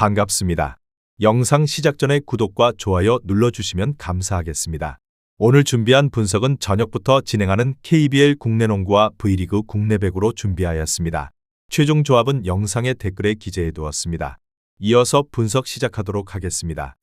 반갑습니다. 영상 시작 전에 구독과 좋아요 눌러주시면 감사하겠습니다. 오늘 준비한 분석은 저녁부터 진행하는 KBL 국내농구와 V리그 국내배구로 준비하였습니다. 최종 조합은 영상의 댓글에 기재해두었습니다. 이어서 분석 시작하도록 하겠습니다.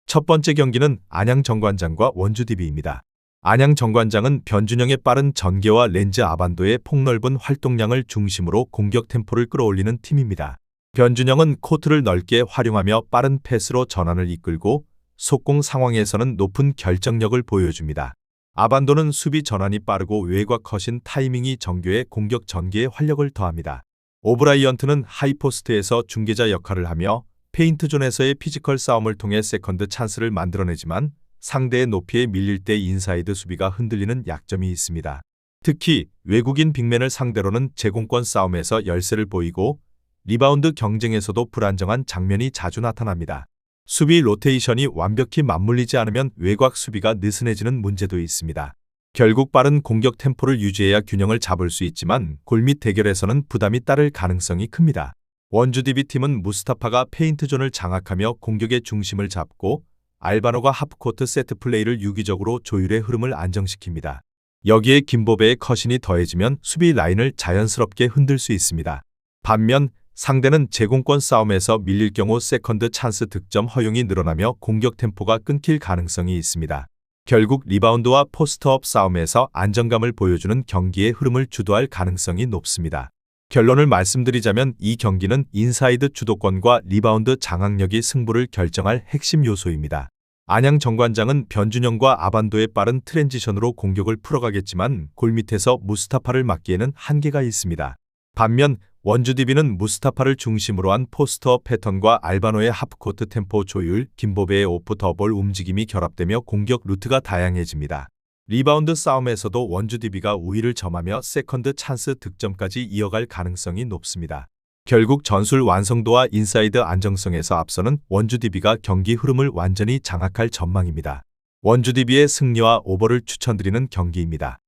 첫 번째 경기는 안양 정관장과 원주 DB입니다. 안양 정관장은 변준영의 빠른 전개와 렌즈 아반도의 폭넓은 활동량을 중심으로 공격 템포를 끌어올리는 팀입니다. 변준영은 코트를 넓게 활용하며 빠른 패스로 전환을 이끌고 속공 상황에서는 높은 결정력을 보여줍니다. 아반도는 수비 전환이 빠르고 외곽 컷인 타이밍이 정교해 공격 전개에 활력을 더합니다. 오브라이언트는 하이포스트에서 중계자 역할을 하며 페인트존에서의 피지컬 싸움을 통해 세컨드 찬스를 만들어내지만 상대의 높이에 밀릴 때 인사이드 수비가 흔들리는 약점이 있습니다. 특히 외국인 빅맨을 상대로는 제공권 싸움에서 열세를 보이고 리바운드 경쟁에서도 불안정한 장면이 자주 나타납니다. 수비 로테이션이 완벽히 맞물리지 않으면 외곽 수비가 느슨해지는 문제도 있습니다. 결국 빠른 공격 템포를 유지해야 균형을 잡을 수 있지만 골밑 대결에서는 부담이 따를 가능성이 큽니다. 원주 DB팀은 무스타파가 페인트존을 장악하며 공격의 중심을 잡고 알바노가 하프코트 세트 플레이를 유기적으로 조율의 흐름을 안정시킵니다. 여기에 김보배의 컷신이 더해지면 수비 라인을 자연스럽게 흔들 수 있습니다. 반면 상대는 제공권 싸움에서 밀릴 경우 세컨드 찬스 득점 허용이 늘어나며 공격 템포가 끊길 가능성이 있습니다. 결국 리바운드와 포스트업 싸움에서 안정감을 보여주는 경기의 흐름을 주도할 가능성이 높습니다. 결론을 말씀드리자면 이 경기는 인사이드 주도권과 리바운드 장악력이 승부를 결정할 핵심 요소입니다. 안양 정관장은 변준영과 아반도의 빠른 트랜지션으로 공격을 풀어가겠지만 골밑에서 무스타파를 막기에는 한계가 있습니다. 반면 원주 DB는 무스타파를 중심으로 한 포스트업 패턴과 알바노의 하프코트 템포 조율, 김보배의 오프 더볼 움직임이 결합되며 공격 루트가 다양해집니다. 리바운드 싸움에서도 원주 DB가 우위를 점하며 세컨드 찬스 득점까지 이어갈 가능성이 높습니다. 결국 전술 완성도와 인사이드 안정성에서 앞서는 원주 DB가 경기 흐름을 완전히 장악할 전망입니다. 원주 DB의 승리와 오버를 추천드리는 경기입니다.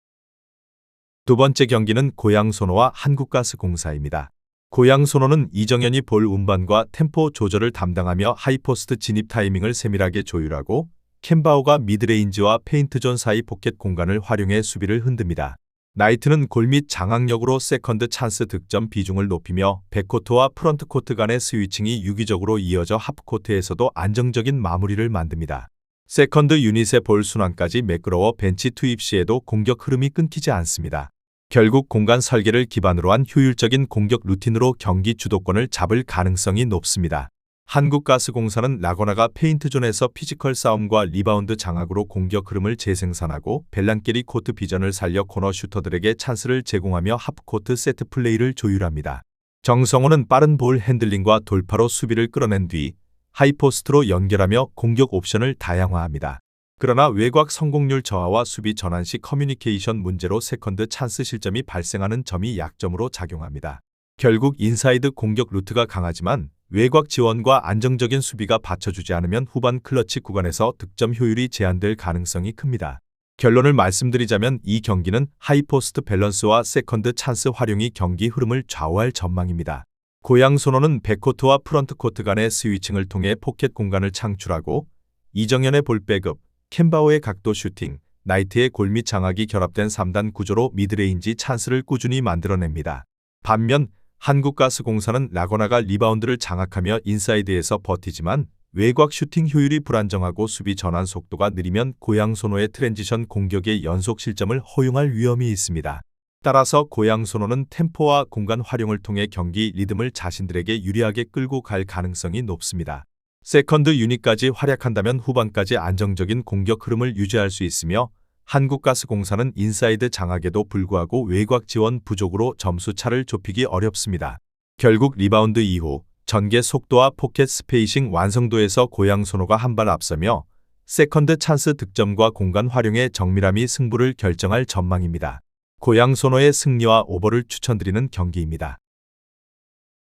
두 번째 경기는 고양소노와 한국가스공사입니다. 고양소노는 이정현이 볼 운반과 템포 조절을 담당하며 하이포스트 진입 타이밍을 세밀하게 조율하고 캔바오가 미드레인지와 페인트존 사이 포켓 공간을 활용해 수비를 흔듭니다. 나이트는 골밑 장악력으로 세컨드 찬스 득점 비중을 높이며 백코트와 프런트코트 간의 스위칭이 유기적으로 이어져 하프코트에서도 안정적인 마무리를 만듭니다. 세컨드 유닛의 볼 순환까지 매끄러워 벤치 투입 시에도 공격 흐름이 끊기지 않습니다. 결국 공간 설계를 기반으로 한 효율적인 공격 루틴으로 경기 주도권을 잡을 가능성이 높습니다. 한국가스공사는 라거나가 페인트존에서 피지컬 싸움과 리바운드 장악으로 공격 흐름을 재생산하고 벨란게리 코트 비전을 살려 코너 슈터들에게 찬스를 제공하며 하프코트 세트 플레이를 조율합니다. 정성호는 빠른 볼 핸들링과 돌파로 수비를 끌어낸 뒤 하이포스트로 연결하며 공격 옵션을 다양화합니다. 그러나 외곽 성공률 저하와 수비 전환 시 커뮤니케이션 문제로 세컨드 찬스 실점이 발생하는 점이 약점으로 작용합니다. 결국 인사이드 공격 루트가 강하지만 외곽 지원과 안정적인 수비가 받쳐주지 않으면 후반 클러치 구간에서 득점 효율이 제한될 가능성이 큽니다. 결론을 말씀드리자면 이 경기는 하이포스트 밸런스와 세컨드 찬스 활용이 경기 흐름을 좌우할 전망입니다. 고양소노는 백코트와 프런트코트 간의 스위칭을 통해 포켓 공간을 창출하고 이정현의 볼 백업, 캔바오의 각도 슈팅, 나이트의 골밑 장악이 결합된 3단 구조로 미드레인지 찬스를 꾸준히 만들어냅니다. 반면 한국가스공사는 라거나가 리바운드를 장악하며 인사이드에서 버티지만 외곽 슈팅 효율이 불안정하고 수비 전환 속도가 느리면 고양소노의 트랜지션 공격의 연속 실점을 허용할 위험이 있습니다. 따라서 고양소노는 템포와 공간 활용을 통해 경기 리듬을 자신들에게 유리하게 끌고 갈 가능성이 높습니다. 세컨드 유닛까지 활약한다면 후반까지 안정적인 공격 흐름을 유지할 수 있으며 한국가스공사는 인사이드 장악에도 불구하고 외곽 지원 부족으로 점수 차를 좁히기 어렵습니다. 결국 리바운드 이후 전개 속도와 포켓 스페이싱 완성도에서 고양소노가 한 발 앞서며 세컨드 찬스 득점과 공간 활용의 정밀함이 승부를 결정할 전망입니다. 고양소노의 승리와 오버를 추천드리는 경기입니다.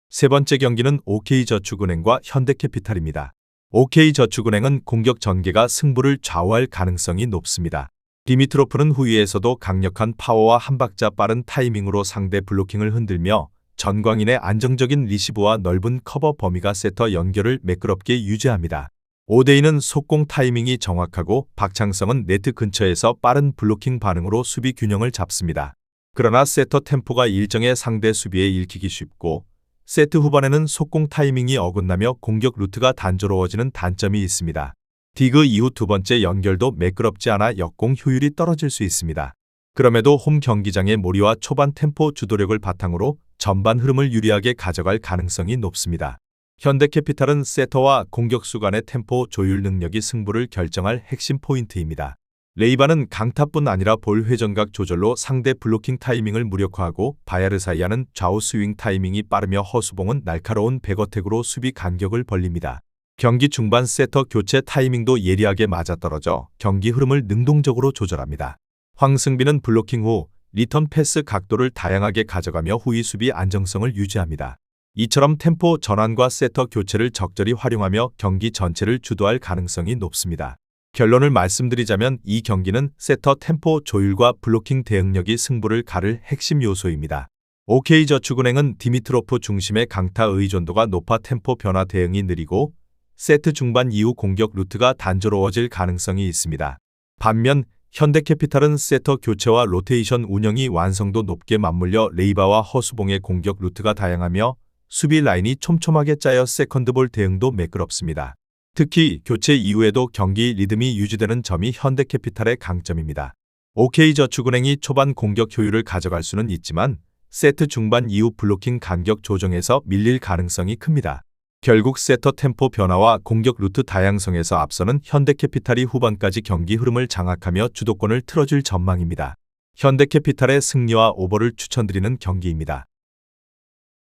세 번째 경기는 OK저축은행과 현대캐피탈입니다. OK저축은행은 공격 전개가 승부를 좌우할 가능성이 높습니다. 디미트로프는 후위에서도 강력한 파워와 한 박자 빠른 타이밍으로 상대 블로킹을 흔들며 전광인의 안정적인 리시브와 넓은 커버 범위가 세터 연결을 매끄럽게 유지합니다. 오데이는 속공 타이밍이 정확하고 박창성은 네트 근처에서 빠른 블로킹 반응으로 수비 균형을 잡습니다. 그러나 세터 템포가 일정의 상대 수비에 읽히기 쉽고 세트 후반에는 속공 타이밍이 어긋나며 공격 루트가 단조로워지는 단점이 있습니다. 디그 이후 두 번째 연결도 매끄럽지 않아 역공 효율이 떨어질 수 있습니다. 그럼에도 홈 경기장의 몰이와 초반 템포 주도력을 바탕으로 전반 흐름을 유리하게 가져갈 가능성이 높습니다. 현대캐피탈은 세터와 공격수 간의 템포 조율 능력이 승부를 결정할 핵심 포인트입니다. 레이바는 강타뿐 아니라 볼 회전각 조절로 상대 블로킹 타이밍을 무력화하고 바야르사이아는 좌우 스윙 타이밍이 빠르며 허수봉은 날카로운 백어택으로 수비 간격을 벌립니다. 경기 중반 세터 교체 타이밍도 예리하게 맞아떨어져 경기 흐름을 능동적으로 조절합니다. 황승빈은 블로킹 후 리턴 패스 각도를 다양하게 가져가며 후위 수비 안정성을 유지합니다. 이처럼 템포 전환과 세터 교체를 적절히 활용하며 경기 전체를 주도할 가능성이 높습니다. 결론을 말씀드리자면 이 경기는 세터 템포 조율과 블로킹 대응력이 승부를 가를 핵심 요소입니다. OK저축은행은 디미트로프 중심의 강타 의존도가 높아 템포 변화 대응이 느리고 세트 중반 이후 공격 루트가 단조로워질 가능성이 있습니다. 반면 현대캐피탈은 세터 교체와 로테이션 운영이 완성도 높게 맞물려 레이바와 허수봉의 공격 루트가 다양하며 수비 라인이 촘촘하게 짜여 세컨드볼 대응도 매끄럽습니다. 특히 교체 이후에도 경기 리듬이 유지되는 점이 현대캐피탈의 강점입니다. OK저축은행이 초반 공격 효율을 가져갈 수는 있지만 세트 중반 이후 블로킹 간격 조정에서 밀릴 가능성이 큽니다. 결국 세터 템포 변화와 공격 루트 다양성에서 앞서는 현대캐피탈이 후반까지 경기 흐름을 장악하며 주도권을 틀어줄 전망입니다. 현대캐피탈의 승리와 오버를 추천드리는 경기입니다.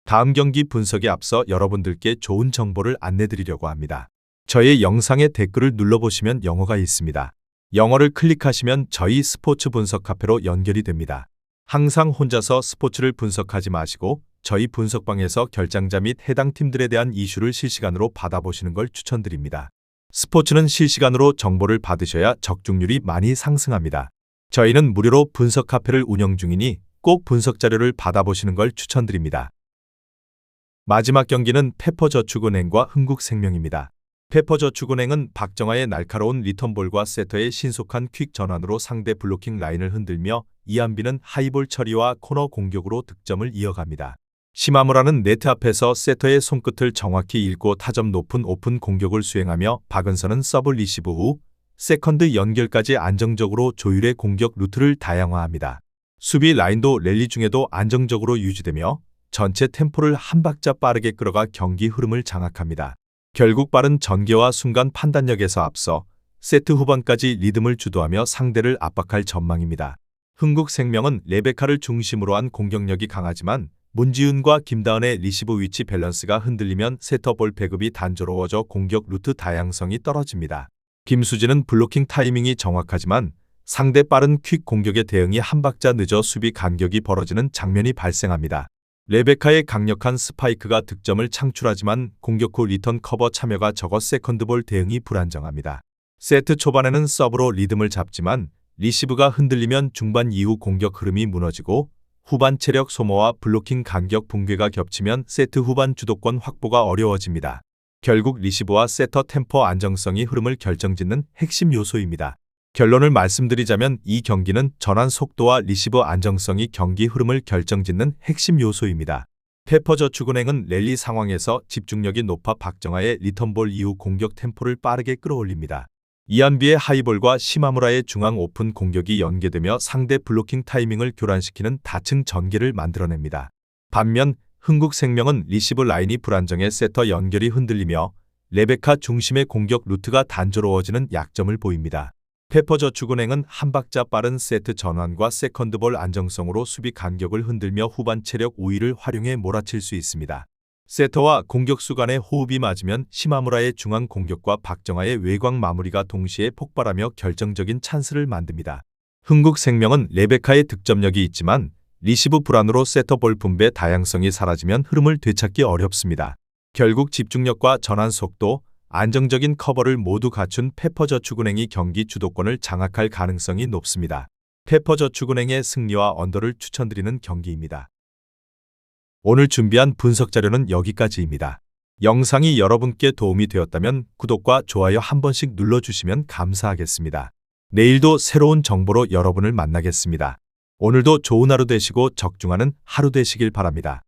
다음 경기 분석에 앞서 여러분들께 좋은 정보를 안내드리려고 합니다. 저의 영상에 댓글을 눌러보시면 영어가 있습니다. 영어를 클릭하시면 저희 스포츠 분석 카페로 연결이 됩니다. 항상 혼자서 스포츠를 분석하지 마시고 저희 분석방에서 결장자 및 해당 팀들에 대한 이슈를 실시간으로 받아보시는 걸 추천드립니다. 스포츠는 실시간으로 정보를 받으셔야 적중률이 많이 상승합니다. 저희는 무료로 분석 카페를 운영 중이니 꼭 분석 자료를 받아보시는 걸 추천드립니다. 마지막 경기는 페퍼저축은행과 흥국생명입니다. 페퍼저축은행은 박정아의 날카로운 리턴볼과 세터의 신속한 퀵 전환으로 상대 블로킹 라인을 흔들며 이한비는 하이볼 처리와 코너 공격으로 득점을 이어갑니다. 시마무라는 네트 앞에서 세터의 손끝을 정확히 읽고 타점 높은 오픈 공격을 수행하며 박은선은 서브 리시브 후 세컨드 연결까지 안정적으로 조율의 공격 루트를 다양화합니다. 수비 라인도 랠리 중에도 안정적으로 유지되며 전체 템포를 한 박자 빠르게 끌어가 경기 흐름을 장악합니다. 결국 빠른 전개와 순간 판단력에서 앞서 세트 후반까지 리듬을 주도하며 상대를 압박할 전망입니다. 흥국생명은 레베카를 중심으로 한 공격력이 강하지만 문지윤과 김다은의 리시브 위치 밸런스가 흔들리면 세터볼 배급이 단조로워져 공격 루트 다양성이 떨어집니다. 김수진은 블로킹 타이밍이 정확하지만 상대 빠른 퀵 공격에 대응이 한 박자 늦어 수비 간격이 벌어지는 장면이 발생합니다. 레베카의 강력한 스파이크가 득점을 창출하지만 공격 후 리턴 커버 참여가 적어 세컨드볼 대응이 불안정합니다. 세트 초반에는 서브로 리듬을 잡지만 리시브가 흔들리면 중반 이후 공격 흐름이 무너지고 후반 체력 소모와 블로킹 간격 붕괴가 겹치면 세트 후반 주도권 확보가 어려워집니다. 결국 리시브와 세터 템포 안정성이 흐름을 결정짓는 핵심 요소입니다. 결론을 말씀드리자면 이 경기는 전환 속도와 리시브 안정성이 경기 흐름을 결정짓는 핵심 요소입니다. 페퍼저축은행은 랠리 상황에서 집중력이 높아 박정아의 리턴볼 이후 공격 템포를 빠르게 끌어올립니다. 이한비의 하이볼과 시마무라의 중앙 오픈 공격이 연계되며 상대 블로킹 타이밍을 교란시키는 다층 전개를 만들어냅니다. 반면 흥국생명은 리시브 라인이 불안정해 세터 연결이 흔들리며 레베카 중심의 공격 루트가 단조로워지는 약점을 보입니다. 페퍼저축은행은 한 박자 빠른 세트 전환과 세컨드볼 안정성으로 수비 간격을 흔들며 후반 체력 우위를 활용해 몰아칠 수 있습니다. 세터와 공격수 간의 호흡이 맞으면 시마무라의 중앙 공격과 박정아의 외곽 마무리가 동시에 폭발하며 결정적인 찬스를 만듭니다. 흥국생명은 레베카의 득점력이 있지만 리시브 불안으로 세터볼 분배 다양성이 사라지면 흐름을 되찾기 어렵습니다. 결국 집중력과 전환 속도, 안정적인 커버를 모두 갖춘 페퍼저축은행이 경기 주도권을 장악할 가능성이 높습니다. 페퍼저축은행의 승리와 언더를 추천드리는 경기입니다. 오늘 준비한 분석 자료는 여기까지입니다. 영상이 여러분께 도움이 되었다면 구독과 좋아요 한 번씩 눌러주시면 감사하겠습니다. 내일도 새로운 정보로 여러분을 만나겠습니다. 오늘도 좋은 하루 되시고 적중하는 하루 되시길 바랍니다.